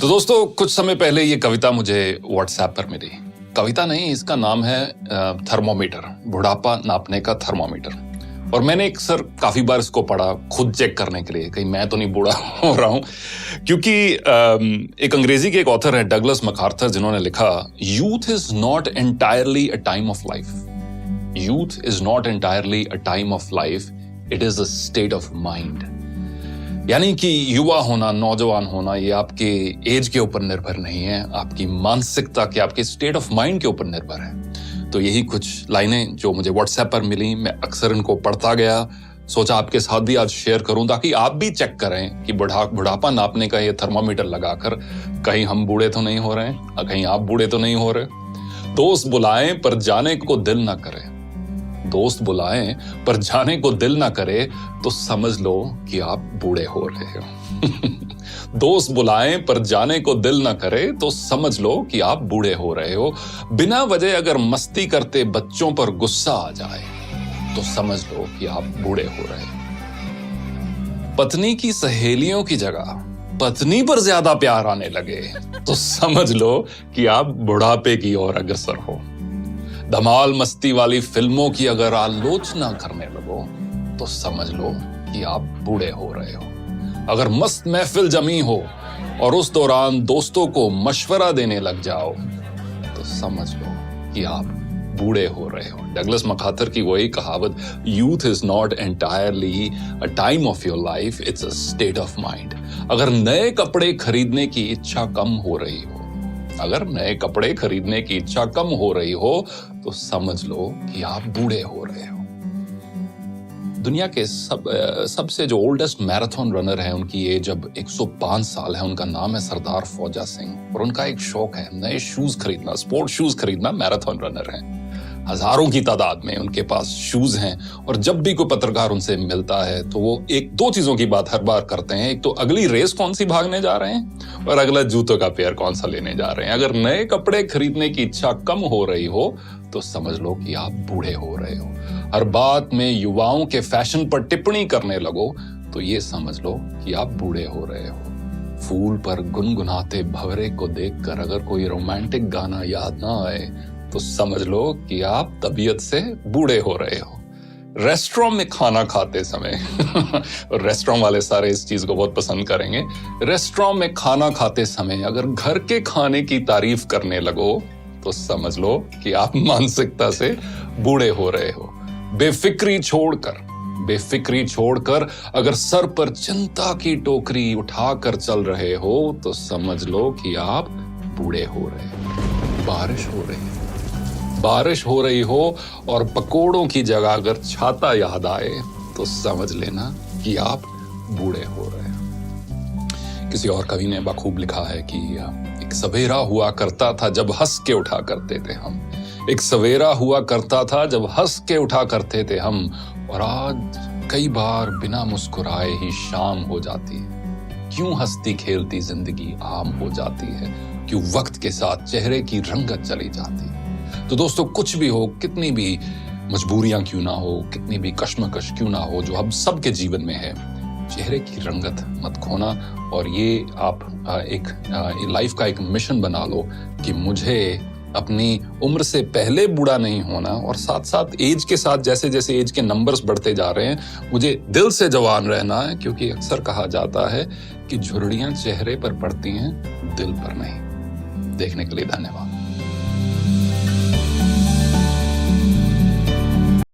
तो दोस्तों, कुछ समय पहले ये कविता मुझे व्हाट्सएप पर मिली। कविता नहीं, इसका नाम है थर्मोमीटर, बुढ़ापा नापने का थर्मोमीटर। और मैंने काफी बार इसको पढ़ा खुद चेक करने के लिए, कहीं मैं तो नहीं बूढ़ा हो रहा हूं। क्योंकि एक अंग्रेजी के एक ऑथर है डगलस मैकार्थर, जिन्होंने लिखा, youth is not entirely a time of life. Youth is not entirely a time of life, it is a state of mind. यानी कि युवा होना, नौजवान होना, ये आपके एज के ऊपर निर्भर नहीं है, आपकी मानसिकता के, आपके स्टेट ऑफ माइंड के ऊपर निर्भर है। तो यही कुछ लाइनें जो मुझे व्हाट्सएप पर मिली, मैं अक्सर इनको पढ़ता गया, सोचा आपके साथ भी आज शेयर करूं ताकि आप भी चेक करें कि बुढ़ापा नापने का ये थर्मामीटर लगाकर कहीं हम बूढ़े तो नहीं हो रहे हैं, कहीं आप बूढ़े तो नहीं हो रहे। दोस्त बुलाएं पर जाने को दिल ना करे, दोस्त बुलाएं पर जाने को दिल ना करे तो समझ लो कि आप बूढ़े हो रहे हो। दोस्त बुलाएं पर जाने को दिल ना करे तो समझ लो कि आप बूढ़े हो रहे हो। बिना वजह अगर मस्ती करते बच्चों पर गुस्सा आ जाए तो समझ लो कि आप बूढ़े हो रहे हो। पत्नी की सहेलियों की जगह पत्नी पर ज्यादा प्यार आने लगे तो समझ लो कि आप बुढ़ापे की ओर अग्रसर हो। धमाल मस्ती वाली फिल्मों की अगर आलोचना करने लगो तो समझ लो कि आप बूढ़े हो रहे हो। अगर मस्त महफिल जमी हो और उस दौरान दोस्तों को मशवरा देने लग जाओ तो समझ लो कि आप बूढ़े हो रहे हो। डगलस मैकार्थर की वही कहावत, youth is not entirely a time of your life, it's a state of mind. अगर नए कपड़े खरीदने की इच्छा कम हो रही हो, अगर नए कपड़े खरीदने की इच्छा कम हो रही हो तो समझ लो कि आप बूढ़े हो रहे हो। दुनिया के सबसे जो ओल्डेस्ट मैराथन रनर है, उनकी एज अब 105 साल है। उनका नाम है सरदार फौजा सिंह और उनका एक शौक है नए शूज खरीदना, स्पोर्ट शूज खरीदना। मैराथन रनर है, हजारों की तादाद में उनके पास शूज हैं। और जब भी कोई पत्रकार उनसे मिलता है तो वो एक दो चीजों की बात हर बार करते हैं, एक तो अगली रेस कौन सी भागने जा रहे हैं और अगला जूतों का पेयर कौन सा लेने जा रहे हैं। अगर नए कपड़े खरीदने की इच्छा कम हो रही हो तो समझ लो कि आप बूढ़े हो रहे हो। हर बात में युवाओं के फैशन पर टिप्पणी करने लगो तो ये समझ लो कि आप बूढ़े हो रहे हो। फूल पर गुनगुनाते भंवरे को देखकर अगर कोई रोमांटिक गाना याद ना आए तो समझ लो कि आप तबीयत से बूढ़े हो रहे हो। रेस्टोरेंट में खाना खाते समय और रेस्टोरेंट वाले सारे इस चीज को बहुत पसंद करेंगे। रेस्टोरेंट में खाना खाते समय अगर घर के खाने की तारीफ करने लगो तो समझ लो कि आप मानसिकता से बूढ़े हो रहे हो। बेफिक्री छोड़कर अगर सर पर चिंता की टोकरी उठाकर चल रहे हो तो समझ लो कि आप बूढ़े हो रहे हो। बारिश हो रही हो और पकोड़ों की जगह अगर छाता याद आए तो समझ लेना कि आप बूढ़े हो रहे हो। किसी और कवि ने बखूब लिखा है कि एक सवेरा हुआ करता था जब हंस के उठा करते थे हम, एक सवेरा हुआ करता था जब हंस के उठा करते थे हम, और आज कई बार बिना मुस्कुराए ही शाम हो जाती है। क्यों हंसती खेलती जिंदगी आम हो जाती है, क्यों वक्त के साथ चेहरे की रंगत चली जाती है। तो दोस्तों, कुछ भी हो, कितनी भी मजबूरियां क्यों ना हो, कितनी भी कश्मकश क्यों ना हो, जो हम सबके जीवन में है, चेहरे की रंगत मत खोना। और ये आप एक लाइफ का एक मिशन बना लो कि मुझे अपनी उम्र से पहले बूढ़ा नहीं होना, और साथ साथ एज के साथ जैसे जैसे एज के नंबर्स बढ़ते जा रहे हैं मुझे दिल से जवान रहना है। क्योंकि अक्सर कहा जाता है कि झुर्रियां चेहरे पर पड़ती हैं, दिल पर नहीं। देखने के लिए धन्यवाद।